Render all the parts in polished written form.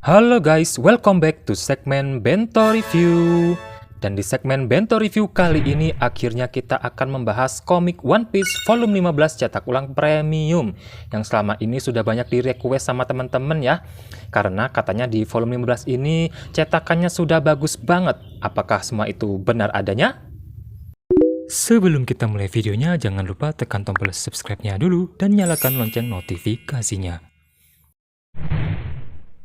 Halo guys, welcome back to segmen Bento Review. Dan di segmen Bento Review kali ini akhirnya kita akan membahas komik One Piece volume 15 cetak ulang premium yang selama ini sudah banyak di request sama teman-teman ya. Karena katanya di volume 15 ini cetakannya sudah bagus banget. Apakah semua itu benar adanya? Sebelum kita mulai videonya, jangan lupa tekan tombol subscribe-nya dulu dan nyalakan lonceng notifikasinya.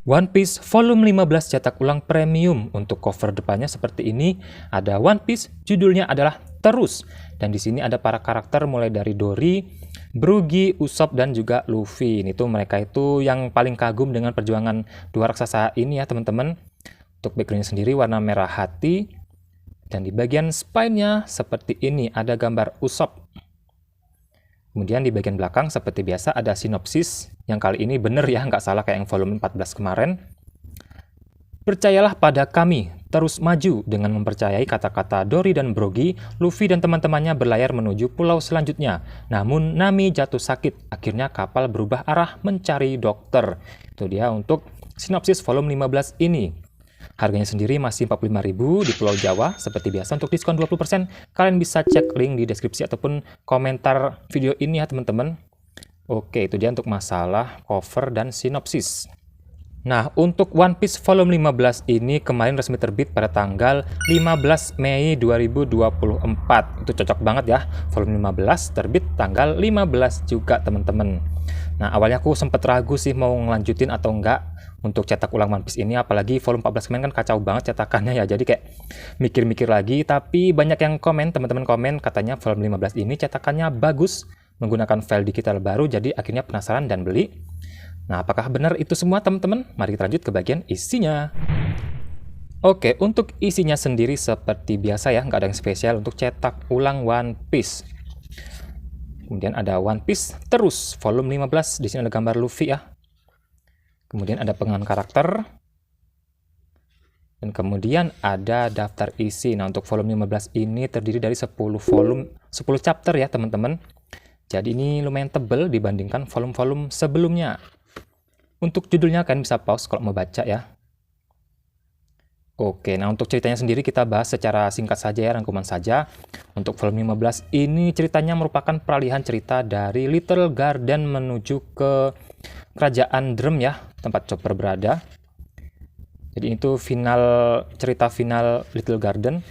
One Piece volume 15 cetak ulang premium. Untuk cover depannya seperti ini, ada One Piece, judulnya adalah Terus. Dan di sini ada para karakter mulai dari Dory, Brogy, Usopp, dan juga Luffy. Ini tuh mereka itu yang paling kagum dengan perjuangan dua raksasa ini ya teman-teman. Untuk backgroundnya sendiri warna merah hati. Dan di bagian spine-nya seperti ini ada gambar Usopp. Kemudian di bagian belakang seperti biasa ada sinopsis, yang kali ini bener ya, nggak salah kayak yang volume 14 kemarin. Percayalah pada kami, terus maju. Dengan mempercayai kata-kata Dory dan Brogy, Luffy dan teman-temannya berlayar menuju pulau selanjutnya. Namun Nami jatuh sakit, akhirnya kapal berubah arah mencari dokter. Itu dia untuk sinopsis volume 15 ini. Harganya sendiri masih 45.000 di Pulau Jawa. Seperti biasa untuk diskon 20%, kalian bisa cek link di deskripsi ataupun komentar video ini ya teman-teman. Oke, itu dia untuk masalah cover dan sinopsis. Nah, untuk One Piece volume 15 ini kemarin resmi terbit pada tanggal 15 Mei 2024. Itu cocok banget ya, volume 15 terbit tanggal 15 juga teman-teman. Nah, awalnya aku sempat ragu sih mau ngelanjutin atau enggak untuk cetak ulang One Piece ini, apalagi volume 14 kemarin kan kacau banget cetakannya ya, jadi kayak mikir-mikir lagi. Tapi banyak yang komen, teman-teman komen katanya volume 15 ini cetakannya bagus menggunakan file digital baru, jadi akhirnya penasaran dan beli. Nah, apakah benar itu semua teman-teman? Mari kita lanjut ke bagian isinya. Oke, untuk isinya sendiri seperti biasa ya, nggak ada yang spesial untuk cetak ulang One Piece. Kemudian ada One Piece Terus volume 15, di sini ada gambar Luffy ya. Kemudian ada pengenalan karakter. Dan kemudian ada daftar isi. Nah, untuk volume 15 ini terdiri dari 10 chapter ya, teman-teman. Jadi ini lumayan tebal dibandingkan volume-volume sebelumnya. Untuk judulnya kalian bisa pause kalau mau baca ya. Oke, nah untuk ceritanya sendiri kita bahas secara singkat saja ya, rangkuman saja. Untuk volume 15 ini ceritanya merupakan peralihan cerita dari Little Garden menuju ke Kerajaan Drum ya, tempat Chopper berada. Jadi itu cerita final Little Garden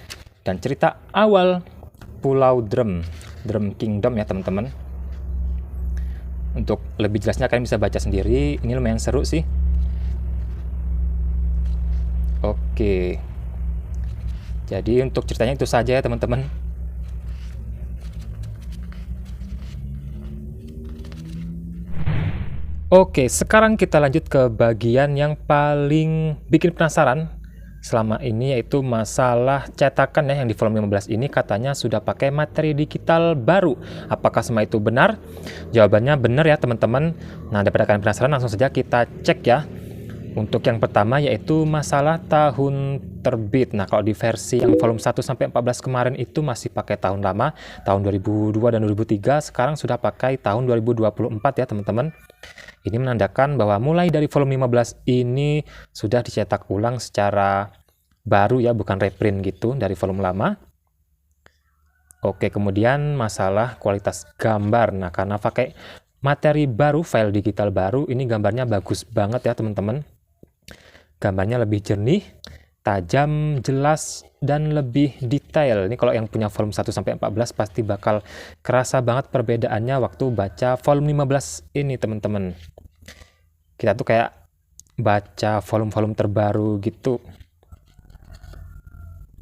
dan cerita awal Pulau Drum Kingdom ya teman-teman. Untuk lebih jelasnya kalian bisa baca sendiri, ini lumayan seru sih. Oke, jadi untuk ceritanya itu saja ya teman-teman. Oke, sekarang kita lanjut ke bagian yang paling bikin penasaran selama ini, yaitu masalah cetakan ya, yang di volume 15 ini katanya sudah pakai materi digital baru. Apakah semua itu benar? Jawabannya benar ya teman-teman. Nah, daripada kalian penasaran, langsung saja kita cek ya. Untuk yang pertama yaitu masalah tahun terbit. Nah, kalau di versi yang volume 1 sampai 14 kemarin itu masih pakai tahun lama, tahun 2002 dan 2003, sekarang sudah pakai tahun 2024 ya teman-teman. Ini menandakan bahwa mulai dari volume 15 ini sudah dicetak ulang secara baru ya, bukan reprint gitu dari volume lama. Oke, kemudian masalah kualitas gambar. Nah, karena pakai materi baru, file digital baru, ini gambarnya bagus banget ya teman-teman. Gambarnya lebih jernih, tajam, jelas, dan lebih detail. Ini kalau yang punya volume 1 sampai 14 pasti bakal kerasa banget perbedaannya waktu baca volume 15 ini teman-teman. Kita tuh kayak baca volume-volume terbaru gitu.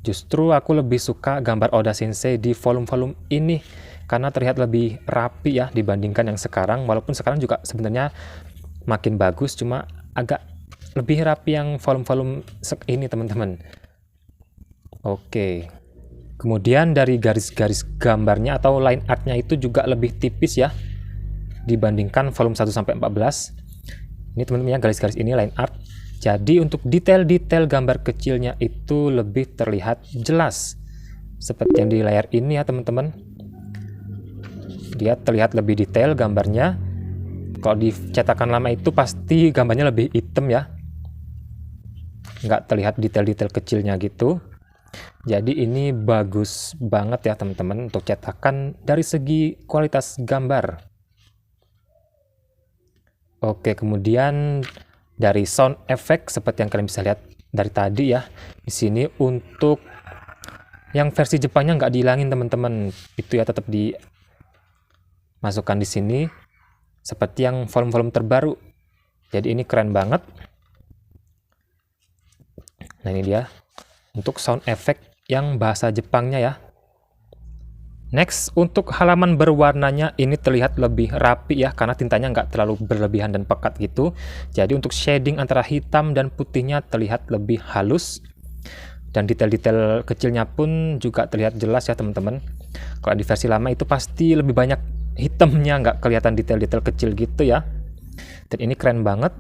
Justru aku lebih suka gambar Oda Sensei di volume-volume ini karena terlihat lebih rapi ya dibandingkan yang sekarang. Walaupun sekarang juga sebenarnya makin bagus, cuma agak lebih rapi yang volume-volume ini teman-teman. Oke. Kemudian dari garis-garis gambarnya atau line artnya itu juga lebih tipis ya dibandingkan volume 1 sampai 14. Ini teman-teman ya, garis-garis ini line art. Jadi untuk detail-detail gambar kecilnya itu lebih terlihat jelas. Seperti yang di layar ini ya teman-teman. Dia terlihat lebih detail gambarnya. Kalau di cetakan lama itu pasti gambarnya lebih hitam ya. nggak terlihat detail-detail kecilnya gitu. Jadi ini bagus banget ya teman-teman untuk cetakan dari segi kualitas gambar. Oke, kemudian dari sound effect seperti yang kalian bisa lihat dari tadi ya. Di sini untuk yang versi Jepangnya nggak dihilangin teman-teman. Itu ya tetap dimasukkan di sini seperti yang volume-volume terbaru. Jadi ini keren banget. Nah, ini dia untuk sound effect yang bahasa Jepangnya ya. Next, untuk halaman berwarnanya ini terlihat lebih rapi ya, karena tintanya nggak terlalu berlebihan dan pekat gitu. Jadi untuk shading antara hitam dan putihnya terlihat lebih halus. Dan detail-detail kecilnya pun juga terlihat jelas ya teman-teman. Kalau di versi lama itu pasti lebih banyak hitamnya, nggak kelihatan detail-detail kecil gitu ya. Dan ini keren banget.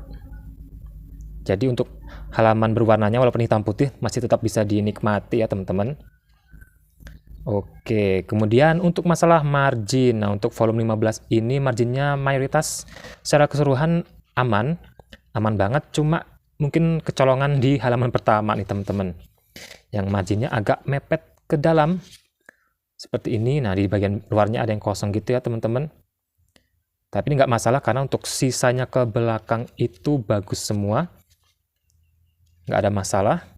Jadi untuk halaman berwarnanya walaupun hitam putih masih tetap bisa dinikmati ya teman-teman. Oke, kemudian untuk masalah margin. Nah, untuk volume 15 ini marginnya mayoritas secara keseluruhan aman banget, cuma mungkin kecolongan di halaman pertama nih teman-teman. Yang marginnya agak mepet ke dalam seperti ini. Nah, di bagian luarnya ada yang kosong gitu ya teman-teman. Tapi ini nggak masalah karena untuk sisanya ke belakang itu bagus semua, nggak ada masalah.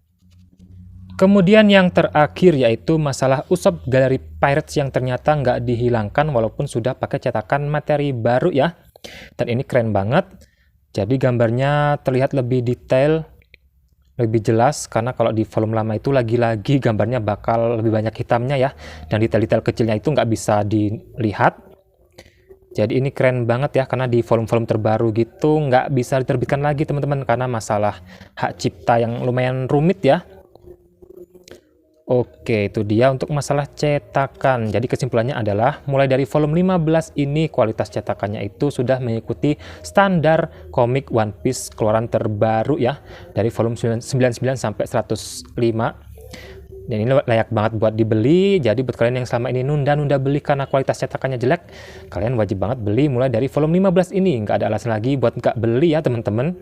Kemudian yang terakhir yaitu masalah Usopp Gallery Pirates yang ternyata nggak dihilangkan walaupun sudah pakai cetakan materi baru ya. Dan ini keren banget. Jadi gambarnya terlihat lebih detail, lebih jelas, karena kalau di volume lama itu lagi-lagi gambarnya bakal lebih banyak hitamnya ya, dan detail-detail kecilnya itu nggak bisa dilihat. Jadi ini keren banget ya, karena di volume-volume terbaru gitu nggak bisa diterbitkan lagi teman-teman, karena masalah hak cipta yang lumayan rumit ya. Oke, itu dia untuk masalah cetakan. Jadi kesimpulannya adalah mulai dari volume 15 ini kualitas cetakannya itu sudah mengikuti standar komik One Piece keluaran terbaru ya, dari volume 99 sampai 105. Dan ini layak banget buat dibeli. Jadi buat kalian yang selama ini nunda-nunda beli karena kualitas cetakannya jelek, kalian wajib banget beli mulai dari volume 15 ini. Nggak ada alasan lagi buat nggak beli ya teman-teman.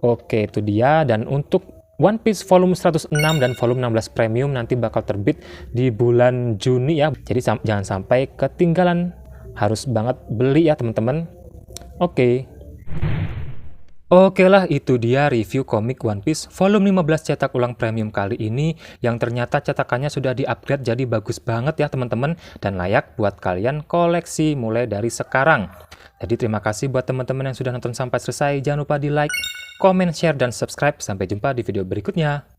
Oke, itu dia. Dan untuk One Piece volume 106 dan volume 16 premium nanti bakal terbit di bulan Juni ya. Jadi jangan sampai ketinggalan. Harus banget beli ya teman-teman. Oke lah, itu dia review komik One Piece volume 15 cetak ulang premium kali ini, yang ternyata cetakannya sudah di-upgrade jadi bagus banget ya teman-teman, dan layak buat kalian koleksi mulai dari sekarang. Jadi terima kasih buat teman-teman yang sudah nonton sampai selesai. Jangan lupa di like, comment, share, dan subscribe. Sampai jumpa di video berikutnya.